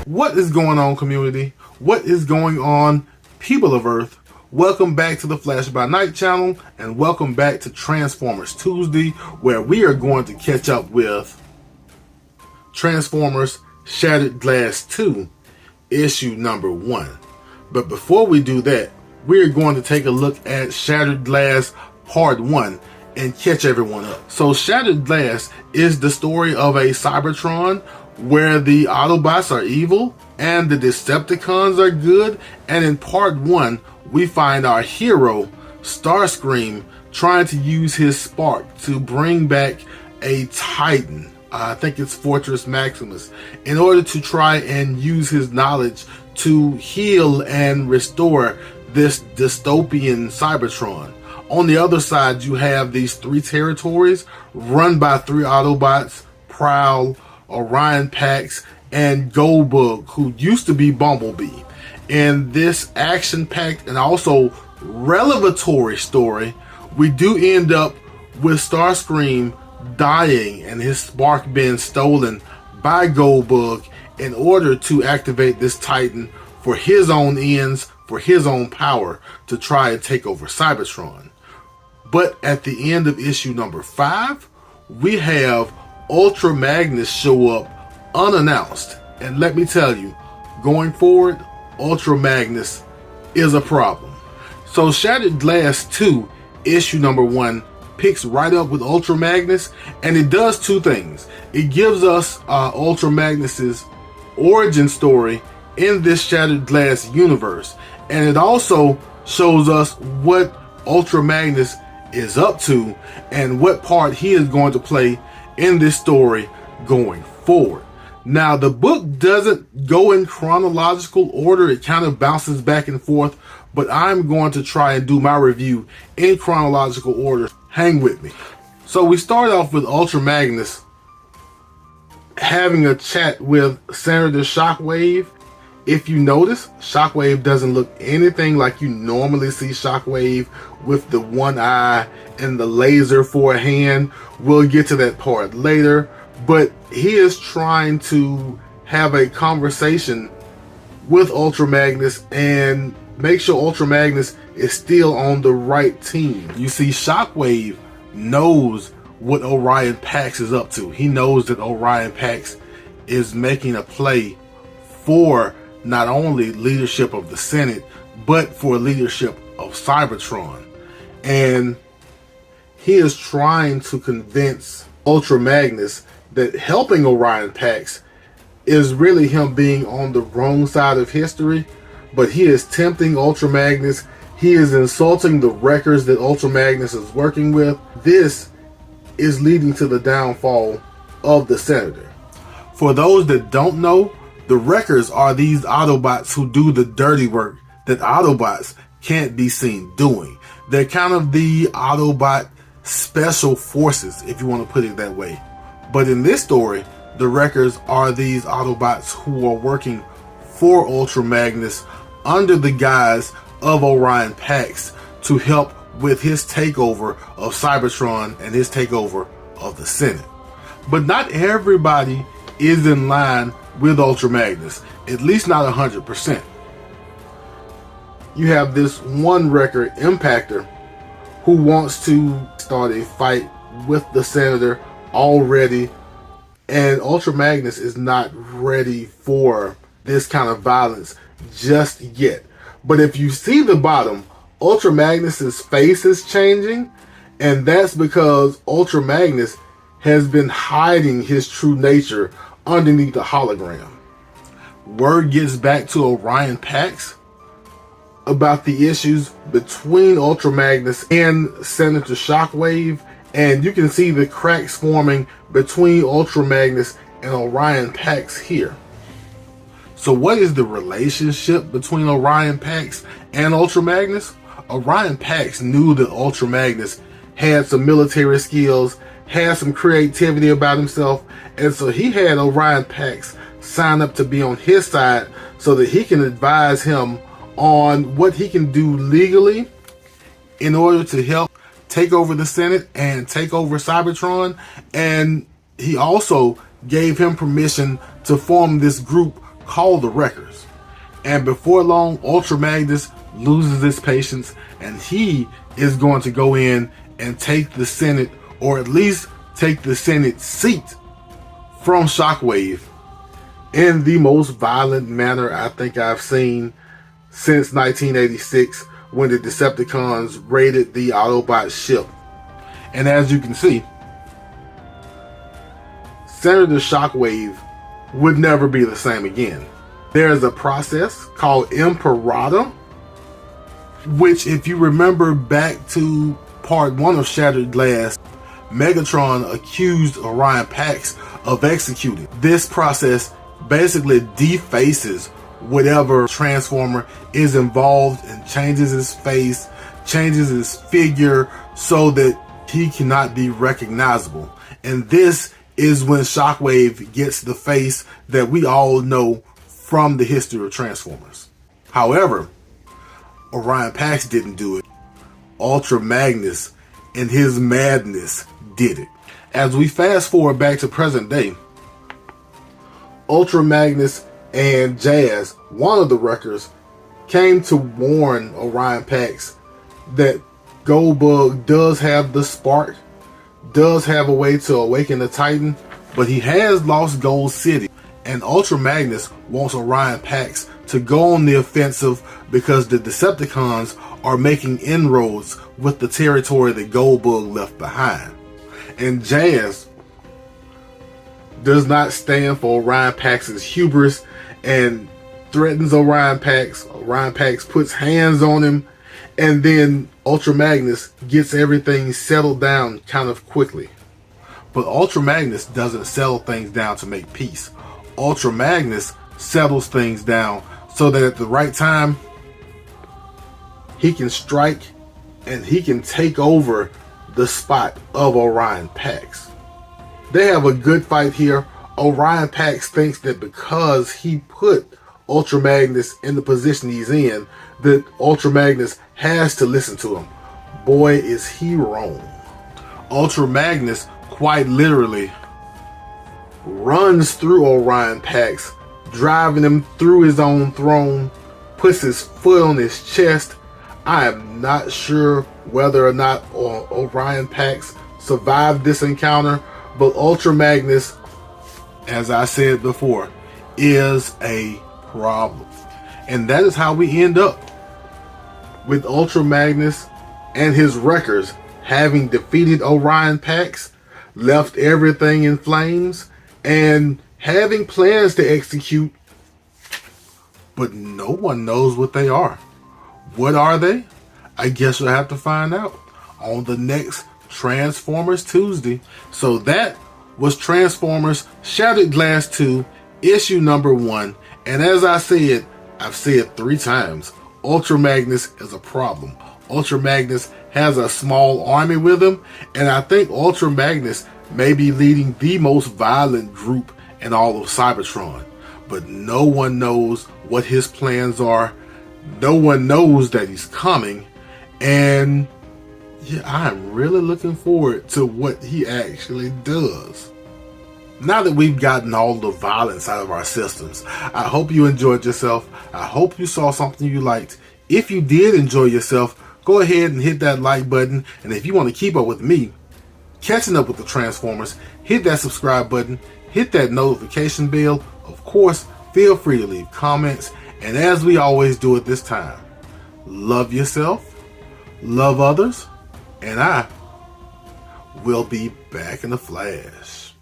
What is going on, community? What is going on, people of Earth? Welcome back to the Flash by Night channel, and welcome back to Transformers Tuesday, where we are going to catch up with Transformers Shattered Glass 2, issue number 1. But before we do that, we're going to take a look at Shattered Glass Part 1 and catch everyone up. So Shattered Glass is the story of a Cybertron where the Autobots are evil and the Decepticons are good. And in Part 1, we find our hero, Starscream, trying to use his spark to bring back a Titan. I think it's Fortress Maximus, in order to try and use his knowledge to heal and restore this dystopian Cybertron. On the other side, you have these 3 territories run by 3 Autobots: Prowl, Orion Pax, and Goldbug, who used to be Bumblebee. In this action-packed and also revelatory story, we do end up with Starscream dying and his spark being stolen by Goldbug in order to activate this Titan for his own ends, for his own power, to try and take over Cybertron. But at the end of issue number 5, we have Ultra Magnus show up unannounced. And let me tell you, going forward, Ultra Magnus is a problem. So Shattered Glass 2, issue number 1, picks right up with Ultra Magnus, and it does 2 things. It gives us Ultra Magnus's origin story in this Shattered Glass universe, and it also shows us what Ultra Magnus is up to and what part he is going to play in this story going forward. Now, the book doesn't go in chronological order. It kind of bounces back and forth, but I'm going to try and do my review in chronological order. Hang with me. So we start off with Ultra Magnus having a chat with Senator Shockwave. If you notice, Shockwave doesn't look anything like you normally see Shockwave, with the one eye and the laser for a hand. We'll get to that part later, but he is trying to have a conversation with Ultra Magnus and make sure Ultra Magnus is still on the right team. You see, Shockwave knows what Orion Pax is up to. He knows that Orion Pax is making a play for not only leadership of the Senate, but for leadership of Cybertron. And he is trying to convince Ultra Magnus that helping Orion Pax is really him being on the wrong side of history, but he is tempting Ultra Magnus. He is insulting the records that Ultra Magnus is working with. This is leading to the downfall of the Senator. For those that don't know, the Wreckers are these Autobots who do the dirty work that Autobots can't be seen doing. They're kind of the Autobot special forces, if you want to put it that way. But in this story, the Wreckers are these Autobots who are working for Ultra Magnus under the guise of Orion Pax to help with his takeover of Cybertron and his takeover of the Senate. But not everybody is in line with Ultra Magnus, at least not 100%. You have this one Wrecker, Impactor, who wants to start a fight with the Senator already, and Ultra Magnus is not ready for this kind of violence just yet. But if you see the bottom, Ultra Magnus's face is changing, and that's because Ultra Magnus has been hiding his true nature underneath the hologram. Word gets back to Orion Pax about the issues between Ultra Magnus and Senator Shockwave, and you can see the cracks forming between Ultra Magnus and Orion Pax here. So what is the relationship between Orion Pax and Ultra Magnus? Orion Pax knew that Ultra Magnus had some military skills, had some creativity about himself, and so he had Orion Pax sign up to be on his side so that he can advise him on what he can do legally in order to help take over the Senate and take over Cybertron. And he also gave him permission to form this group called the Wreckers. And before long, Ultra Magnus loses his patience, and he is going to go in and take the Senate, or at least take the Senate seat from Shockwave in the most violent manner I think I've seen since 1986, when the Decepticons raided the Autobot ship. And as you can see, Senator Shockwave would never be the same again. There is a process called Imperator, which, if you remember back to part 1 of Shattered Glass, Megatron accused Orion Pax of executing. This process basically defaces whatever Transformer is involved and changes his face, changes his figure, so that he cannot be recognizable. And this is when Shockwave gets the face that we all know from the history of Transformers. However, Orion Pax didn't do it. Ultra Magnus, in his madness, did it. As we fast forward back to present day, Ultra Magnus and Jazz, one of the Wreckers, came to warn Orion Pax that Goldbug does have the spark, does have a way to awaken the Titan, but he has lost Gold City. And Ultra Magnus wants Orion Pax to go on the offensive because the Decepticons are making inroads with the territory that Goldbug left behind. And Jazz does not stand for Orion Pax's hubris and threatens Orion Pax. Orion Pax puts hands on him, and then Ultra Magnus gets everything settled down kind of quickly. But Ultra Magnus doesn't settle things down to make peace. Ultra Magnus settles things down so that at the right time, he can strike and he can take over the spot of Orion Pax. They have a good fight here. Orion Pax thinks that because he put Ultra Magnus in the position he's in, that Ultra Magnus has to listen to him. Boy, is he wrong. Ultra Magnus quite literally runs through Orion Pax, driving him through his own throne, puts his foot on his chest. I am not sure whether or not Orion Pax survived this encounter, but Ultra Magnus, as I said before, is a problem. And that is how we end up with Ultra Magnus and his Wreckers having defeated Orion Pax, left everything in flames, and having plans to execute, but no one knows what they are. What are they? I guess we'll have to find out on the next Transformers Tuesday. So that was Transformers Shattered Glass 2, issue number 1. And as I said, I've said 3 times, Ultra Magnus is a problem. Ultra Magnus has a small army with him, and I think Ultra Magnus may be leading the most violent group in all of Cybertron. But no one knows what his plans are. No one knows that he's coming. And yeah, I'm really looking forward to what he actually does. Now that we've gotten all the violence out of our systems, I hope you enjoyed yourself. I hope you saw something you liked. If you did enjoy yourself, go ahead and hit that like button. And if you want to keep up with me, catching up with the Transformers, hit that subscribe button, hit that notification bell. Of course, feel free to leave comments. And as we always do at this time, love yourself, love others, and I will be back in a flash.